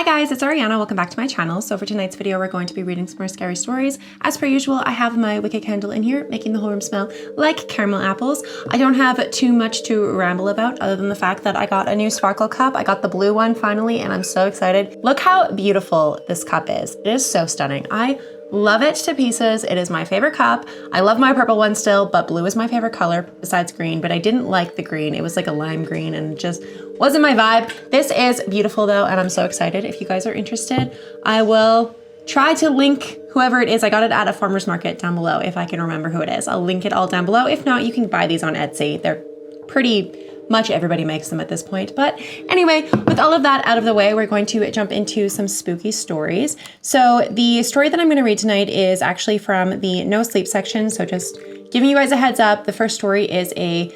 guys, it's Ariana. Welcome back to my channel. So for tonight's video, we're going to be reading some more scary stories. As per usual, I have my wicked candle in here, making the whole room smell like caramel apples. I don't have too much to ramble about other than the fact that I got a new sparkle cup. I got the blue one finally, and I'm so excited. Look how beautiful this cup is. It is so stunning. I love it to pieces. It is my favorite cup. I love my purple one still, but blue is my favorite color besides green, but I didn't like the green. It was like a lime green and just wasn't my vibe. This is beautiful though, and I'm so excited. If you guys are interested, I will try to link whoever it is. I got it at a farmer's market down below if I can remember who it is. I'll link it all down below. If not, you can buy these on Etsy. They're pretty much everybody makes them at this point. But anyway, with all of that out of the way, we're going to jump into some spooky stories. So the story that I'm going to read tonight is actually from the no sleep section. So just giving you guys a heads up, the first story is a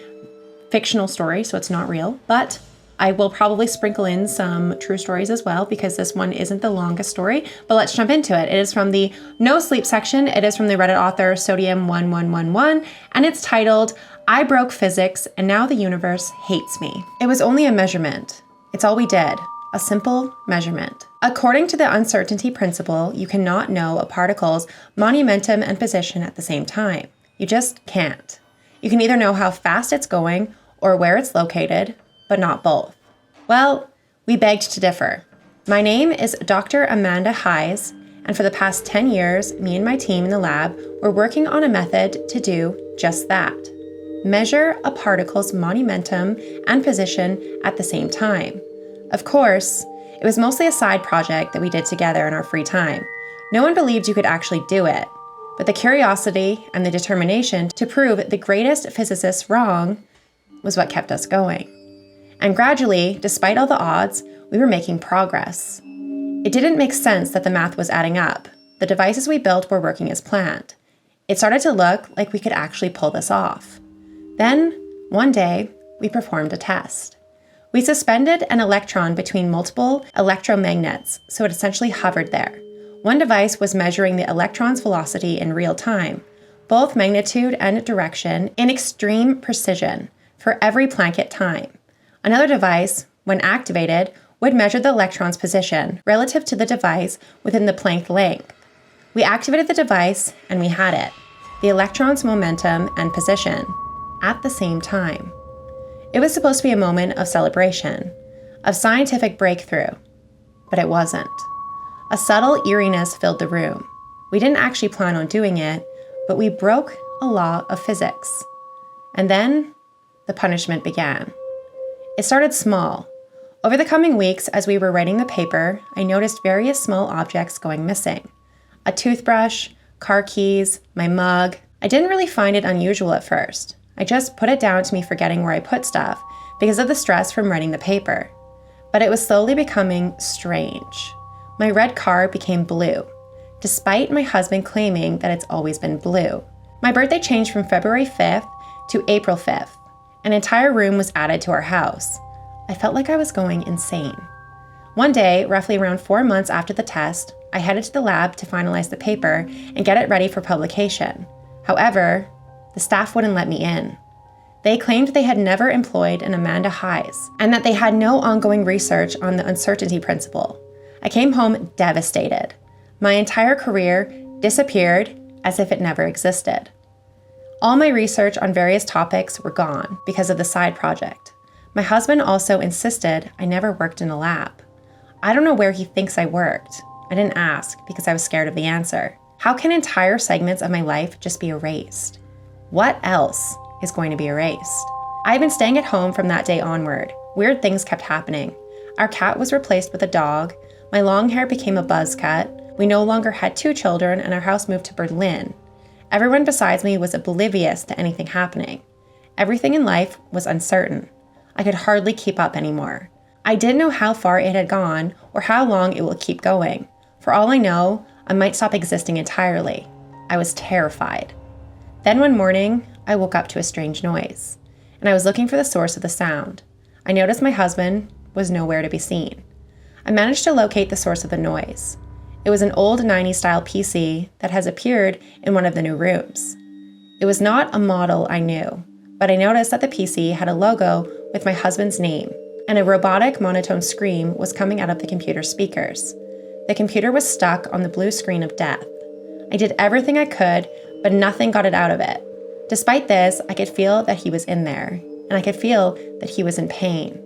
fictional story, so it's not real, but I will probably sprinkle in some true stories as well because this one isn't the longest story, but let's jump into it. It is from the no sleep section. It is from the Reddit author Sodium1111, and it's titled, I broke physics and now the universe hates me. It was only a measurement. It's all we did, a simple measurement. According to the uncertainty principle, you cannot know a particle's momentum and position at the same time. You just can't. You can either know how fast it's going or where it's located, but not both. Well, we begged to differ. My name is Dr. Amanda Hayes, and for the past 10 years, me and my team in the lab were working on a method to do just that. Measure a particle's momentum and position at the same time. Of course, it was mostly a side project that we did together in our free time. No one believed you could actually do it, but the curiosity and the determination to prove the greatest physicists wrong was what kept us going. And gradually, despite all the odds, we were making progress. It didn't make sense that the math was adding up. The devices we built were working as planned. It started to look like we could actually pull this off. Then, one day, we performed a test. We suspended an electron between multiple electromagnets, so it essentially hovered there. One device was measuring the electron's velocity in real time, both magnitude and direction, in extreme precision, for every Planck time. Another device, when activated, would measure the electron's position relative to the device within the Planck length. We activated the device, and we had it, the electron's momentum and position, at the same time. It was supposed to be a moment of celebration, of scientific breakthrough, but it wasn't. A subtle eeriness filled the room. We didn't actually plan on doing it, but we broke a law of physics. And then the punishment began. It started small. Over the coming weeks, as we were writing the paper, I noticed various small objects going missing. A toothbrush, car keys, my mug. I didn't really find it unusual at first. I just put it down to me forgetting where I put stuff because of the stress from writing the paper. But it was slowly becoming strange. My red car became blue, despite my husband claiming that it's always been blue. My birthday changed from February 5th to April 5th. An entire room was added to our house. I felt like I was going insane. One day, roughly around 4 months after the test, I headed to the lab to finalize the paper and get it ready for publication. However, the staff wouldn't let me in. They claimed they had never employed an Amanda Hayes and that they had no ongoing research on the uncertainty principle. I came home devastated. My entire career disappeared as if it never existed. All my research on various topics were gone because of the side project. My husband also insisted I never worked in a lab. I don't know where he thinks I worked. I didn't ask because I was scared of the answer. How can entire segments of my life just be erased? What else is going to be erased? I've been staying at home from that day onward. Weird things kept happening. Our cat was replaced with a dog. My long hair became a buzz cut. We no longer had 2 children, and our house moved to Berlin. Everyone besides me was oblivious to anything happening. Everything in life was uncertain. I could hardly keep up anymore. I didn't know how far it had gone or how long it will keep going. For all I know, I might stop existing entirely. I was terrified. Then one morning, I woke up to a strange noise, and I was looking for the source of the sound. I noticed my husband was nowhere to be seen. I managed to locate the source of the noise. It was an old 90s style PC that has appeared in one of the new rooms. It was not a model I knew, but I noticed that the PC had a logo with my husband's name. and a robotic monotone scream was coming out of the computer's speakers. The computer was stuck on the blue screen of death. I did everything I could, but nothing got it out of it. Despite this, I could feel that he was in there, and I could feel that he was in pain.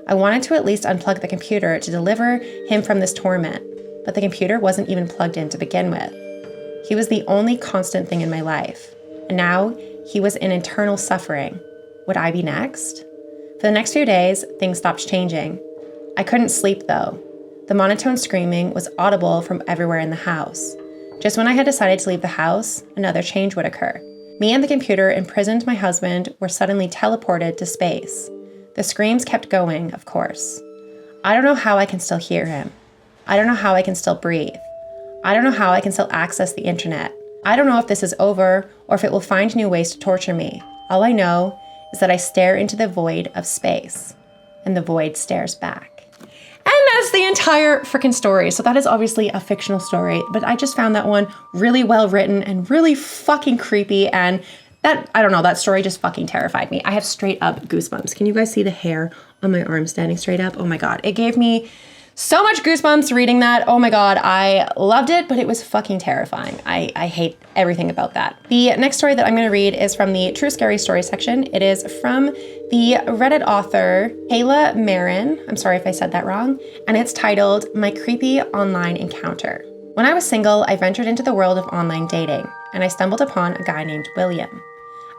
I wanted to at least unplug the computer to deliver him from this torment, but the computer wasn't even plugged in to begin with. He was the only constant thing in my life, and now he was in internal suffering. Would I be next? For the next few days, things stopped changing. I couldn't sleep though. The monotone screaming was audible from everywhere in the house. Just when I had decided to leave the house, another change would occur. Me and the computer imprisoned my husband were suddenly teleported to space. The screams kept going, of course. I don't know how I can still hear him. I don't know how I can still breathe. I don't know how I can still access the internet. I don't know if this is over or if it will find new ways to torture me. All I know is that I stare into the void of space, and the void stares back. And that's the entire freaking story. So that is obviously a fictional story, but I just found that one really well written and really fucking creepy. And that, I don't know, that story just fucking terrified me. I have straight up goosebumps. Can you guys see the hair on my arm standing straight up? Oh my God, it gave me so much goosebumps reading that. Oh my God, I loved it, but it was fucking terrifying. I hate everything about that. The next story that I'm gonna read is from the True Scary Story section. It is from the Reddit author, Kayla Marin. I'm sorry if I said that wrong. And it's titled, My Creepy Online Encounter. When I was single, I ventured into the world of online dating, and I stumbled upon a guy named William.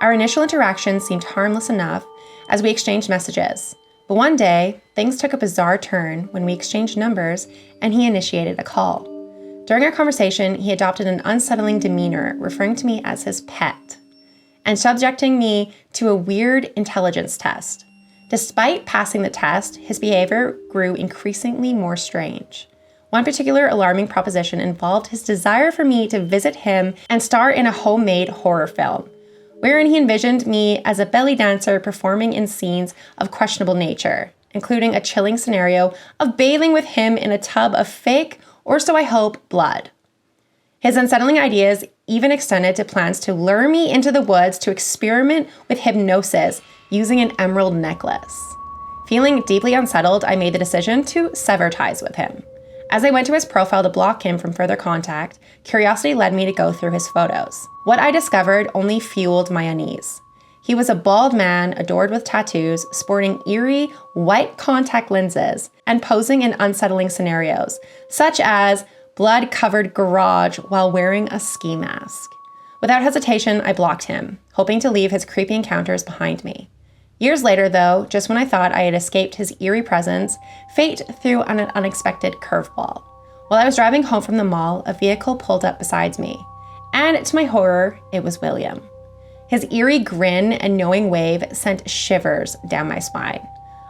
Our initial interaction seemed harmless enough as we exchanged messages. But one day, things took a bizarre turn when we exchanged numbers and he initiated a call. During our conversation, he adopted an unsettling demeanor, referring to me as his pet, and subjecting me to a weird intelligence test. Despite passing the test, his behavior grew increasingly more strange. One particular alarming proposition involved his desire for me to visit him and star in a homemade horror film, wherein he envisioned me as a belly dancer performing in scenes of questionable nature, including a chilling scenario of bathing with him in a tub of fake, or so I hope, blood. His unsettling ideas even extended to plans to lure me into the woods to experiment with hypnosis using an emerald necklace. Feeling deeply unsettled, I made the decision to sever ties with him. As I went to his profile to block him from further contact, curiosity led me to go through his photos. What I discovered only fueled my unease. He was a bald man adored with tattoos, sporting eerie white contact lenses, and posing in unsettling scenarios, such as blood-covered garage while wearing a ski mask. Without hesitation, I blocked him, hoping to leave his creepy encounters behind me. Years later, though, just when I thought I had escaped his eerie presence, fate threw an unexpected curveball. While I was driving home from the mall, a vehicle pulled up beside me. And to my horror, it was William. His eerie grin and knowing wave sent shivers down my spine.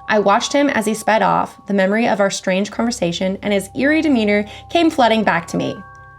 I watched him as he sped off. The memory of our strange conversation and his eerie demeanor came flooding back to me.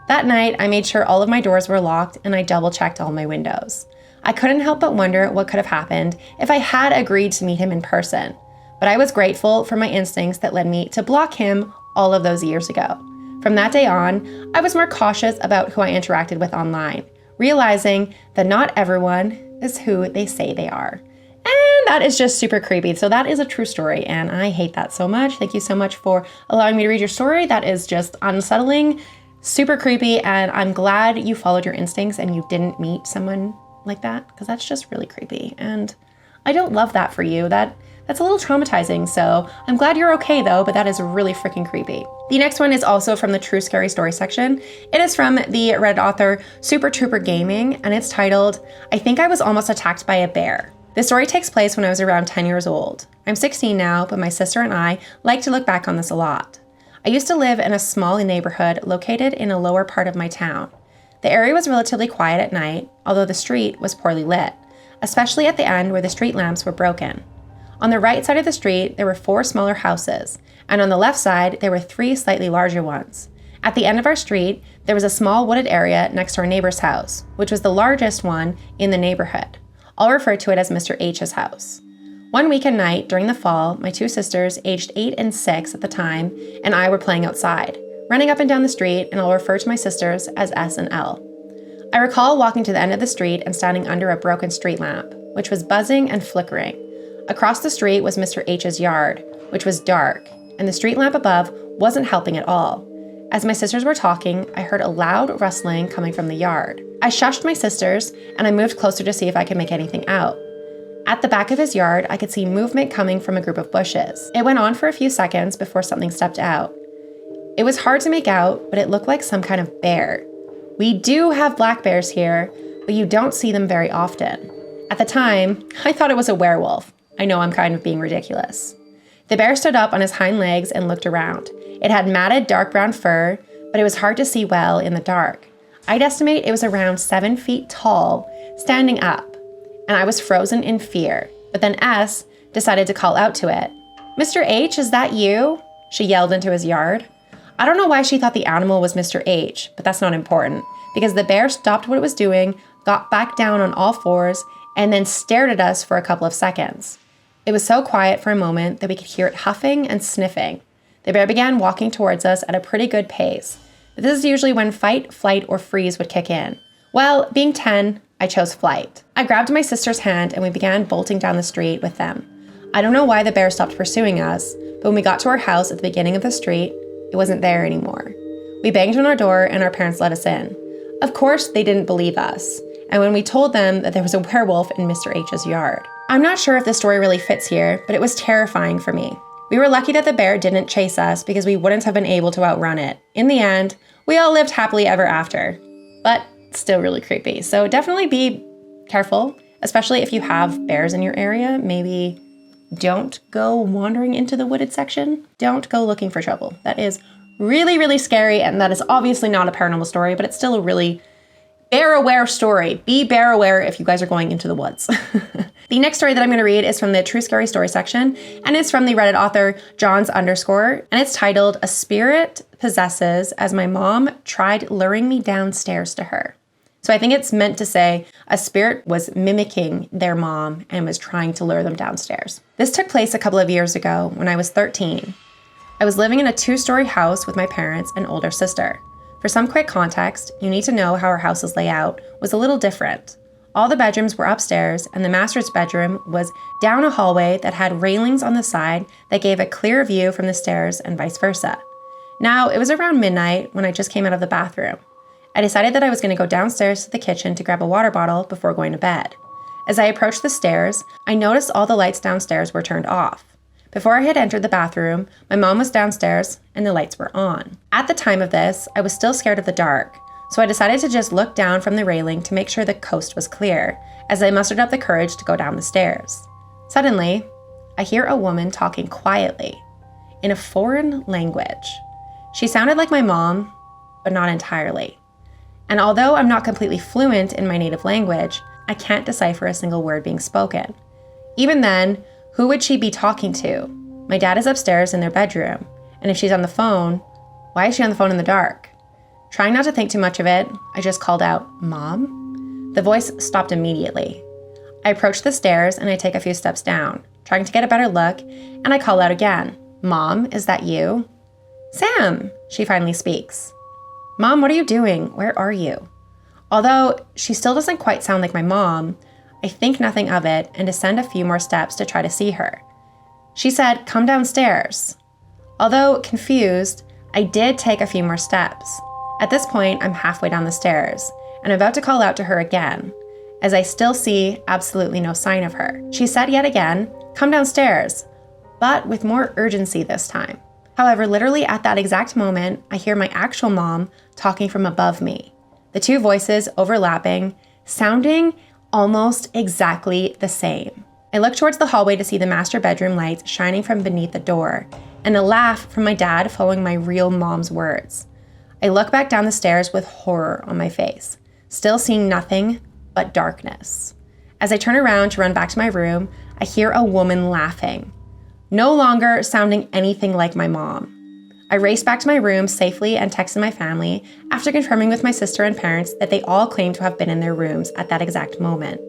That night, I made sure all of my doors were locked and I double-checked all my windows. I couldn't help but wonder what could have happened if I had agreed to meet him in person, but I was grateful for my instincts that led me to block him all of those years ago. From that day on, I was more cautious about who I interacted with online, realizing that not everyone is who they say they are. And that is just super creepy. So that is a true story, and I hate that so much. Thank you so much for allowing me to read your story. That is just unsettling, super creepy, and I'm glad you followed your instincts and you didn't meet someone like that, because that's just really creepy, and I don't love that for you. That's a little traumatizing, so I'm glad you're okay though, but that is really freaking creepy. The next one is also from the True Scary Story section. It is from the Reddit author Super Trooper Gaming, and it's titled, I Think I Was Almost Attacked by a Bear. This story takes place when I was around 10 years old. I'm 16 now, but my sister and I like to look back on this a lot. I used to live in a small neighborhood located in a lower part of my town. The area was relatively quiet at night, although the street was poorly lit, especially at the end where the street lamps were broken. On the right side of the street, there were 4 smaller houses, and on the left side, there were 3 slightly larger ones. At the end of our street, there was a small wooded area next to our neighbor's house, which was the largest one in the neighborhood. I'll refer to it as Mr. H's house. One weekend night during the fall, my 2 sisters, aged 8 and 6 at the time, and I were playing outside, running up and down the street, and I'll refer to my sisters as S and L. I recall walking to the end of the street and standing under a broken street lamp, which was buzzing and flickering. Across the street was Mr. H's yard, which was dark, and the street lamp above wasn't helping at all. As my sisters were talking, I heard a loud rustling coming from the yard. I shushed my sisters, and I moved closer to see if I could make anything out. At the back of his yard, I could see movement coming from a group of bushes. It went on for a few seconds before something stepped out. It was hard to make out, but it looked like some kind of bear. We do have black bears here, but you don't see them very often. At the time, I thought it was a werewolf. I know I'm kind of being ridiculous. The bear stood up on his hind legs and looked around. It had matted dark brown fur, but it was hard to see well in the dark. I'd estimate it was around 7 feet tall, standing up, and I was frozen in fear. But then S decided to call out to it. "Mr. H, is that you?" She yelled into his yard. I don't know why she thought the animal was Mr. H, but that's not important, because the bear stopped what it was doing, got back down on all fours, and then stared at us for a couple of seconds. It was so quiet for a moment that we could hear it huffing and sniffing. The bear began walking towards us at a pretty good pace. But this is usually when fight, flight, or freeze would kick in. Well, being 10, I chose flight. I grabbed my sister's hand and we began bolting down the street with them. I don't know why the bear stopped pursuing us, but when we got to our house at the beginning of the street, it wasn't there anymore. We banged on our door and our parents let us in. Of course, they didn't believe us. And when we told them that there was a werewolf in Mr. H's yard. I'm not sure if the story really fits here, but it was terrifying for me. We were lucky that the bear didn't chase us because we wouldn't have been able to outrun it. In the end, we all lived happily ever after, but still really creepy. So definitely be careful, especially if you have bears in your area. Maybe don't go wandering into the wooded section. Don't go looking for trouble. That is really, really scary, and that is obviously not a paranormal story, but it's still a really bear-aware story. Be bear-aware if you guys are going into the woods. The next story that I'm going to read is from the True Scary Story section, and it's from the Reddit author Johns_, and it's titled, "A Spirit Possesses as My Mom Tried Luring Me Downstairs to Her." So I think it's meant to say a spirit was mimicking their mom and was trying to lure them downstairs. This took place a couple of years ago when I was 13. I was living in a 2-story house with my parents and older sister. For some quick context, you need to know how our house's layout was a little different. All the bedrooms were upstairs, and the master's bedroom was down a hallway that had railings on the side that gave a clear view from the stairs and vice versa. Now, it was around midnight when I just came out of the bathroom. I decided that I was going to go downstairs to the kitchen to grab a water bottle before going to bed. As I approached the stairs, I noticed all the lights downstairs were turned off. Before I had entered the bathroom, my mom was downstairs and the lights were on. At the time of this, I was still scared of the dark, so I decided to just look down from the railing to make sure the coast was clear, as I mustered up the courage to go down the stairs. Suddenly, I hear a woman talking quietly, in a foreign language. She sounded like my mom, but not entirely. And although I'm not completely fluent in my native language, I can't decipher a single word being spoken. Even then, who would she be talking to? My dad is upstairs in their bedroom, and if she's on the phone, why is she on the phone in the dark? Trying not to think too much of it, I just called out, "Mom?" The voice stopped immediately. I approach the stairs and I take a few steps down, trying to get a better look, and I call out again, "Mom, is that you?" "Sam," she finally speaks. "Mom, what are you doing? Where are you?" Although she still doesn't quite sound like my mom, I think nothing of it and descend a few more steps to try to see her. She said, "Come downstairs." Although confused, I did take a few more steps. At this point, I'm halfway down the stairs, and I'm about to call out to her again, as I still see absolutely no sign of her. She said yet again, "Come downstairs," but with more urgency this time. However, literally at that exact moment, I hear my actual mom talking from above me. The two voices overlapping, sounding almost exactly the same. I look towards the hallway to see the master bedroom lights shining from beneath the door, and a laugh from my dad following my real mom's words. I look back down the stairs with horror on my face, still seeing nothing but darkness. As I turn around to run back to my room, I hear a woman laughing, no longer sounding anything like my mom. I race back to my room safely and texted my family after confirming with my sister and parents that they all claimed to have been in their rooms at that exact moment.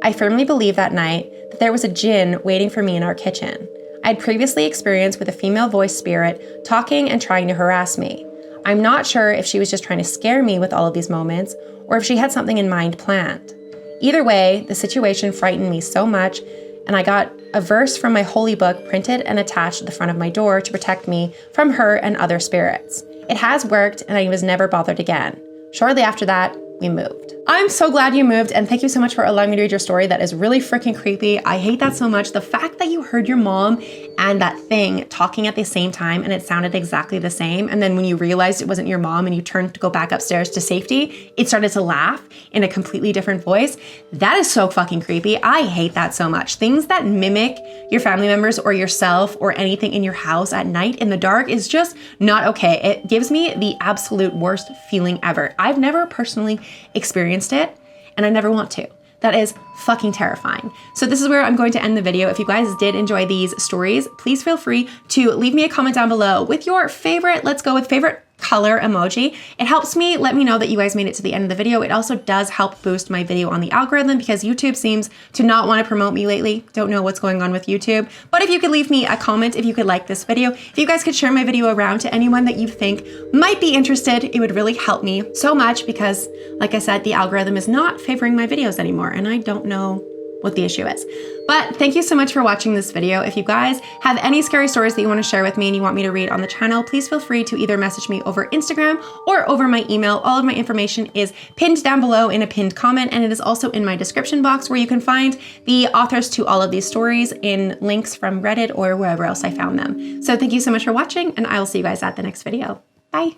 I firmly believe that night that there was a djinn waiting for me in our kitchen. I had previously experienced with a female voice spirit talking and trying to harass me. I'm not sure if she was just trying to scare me with all of these moments or if she had something in mind planned. Either way, the situation frightened me so much, and I got a verse from my holy book printed and attached to the front of my door to protect me from her and other spirits. It has worked, and I was never bothered again. Shortly after that, we moved. I'm so glad you moved, and thank you so much for allowing me to read your story. That is really freaking creepy. I hate that so much. The fact that you heard your mom and that thing talking at the same time and it sounded exactly the same, and then when you realized it wasn't your mom and you turned to go back upstairs to safety, it started to laugh in a completely different voice. That is so fucking creepy. I hate that so much. Things that mimic your family members or yourself or anything in your house at night in the dark is just not okay. It gives me the absolute worst feeling ever. I've never personally experienced it, and I never want to. That is fucking terrifying. So this is where I'm going to end the video. If you guys did enjoy these stories, please feel free to leave me a comment down below with your favorite, let's go with favorite color emoji. It helps me let me know that you guys made it to the end of the video. It also does help boost my video on the algorithm because YouTube seems to not want to promote me lately. Don't know what's going on with YouTube. But if you could leave me a comment, if you could like this video, if you guys could share my video around to anyone that you think might be interested, it would really help me so much because, like I said, the algorithm is not favoring my videos anymore, and I don't know what the issue is. But thank you so much for watching this video. If you guys have any scary stories that you want to share with me and you want me to read on the channel, please feel free to either message me over Instagram or over my email. All of my information is pinned down below in a pinned comment, and it is also in my description box where you can find the authors to all of these stories in links from Reddit or wherever else I found them. So thank you so much for watching, and I will see you guys at the next video. Bye.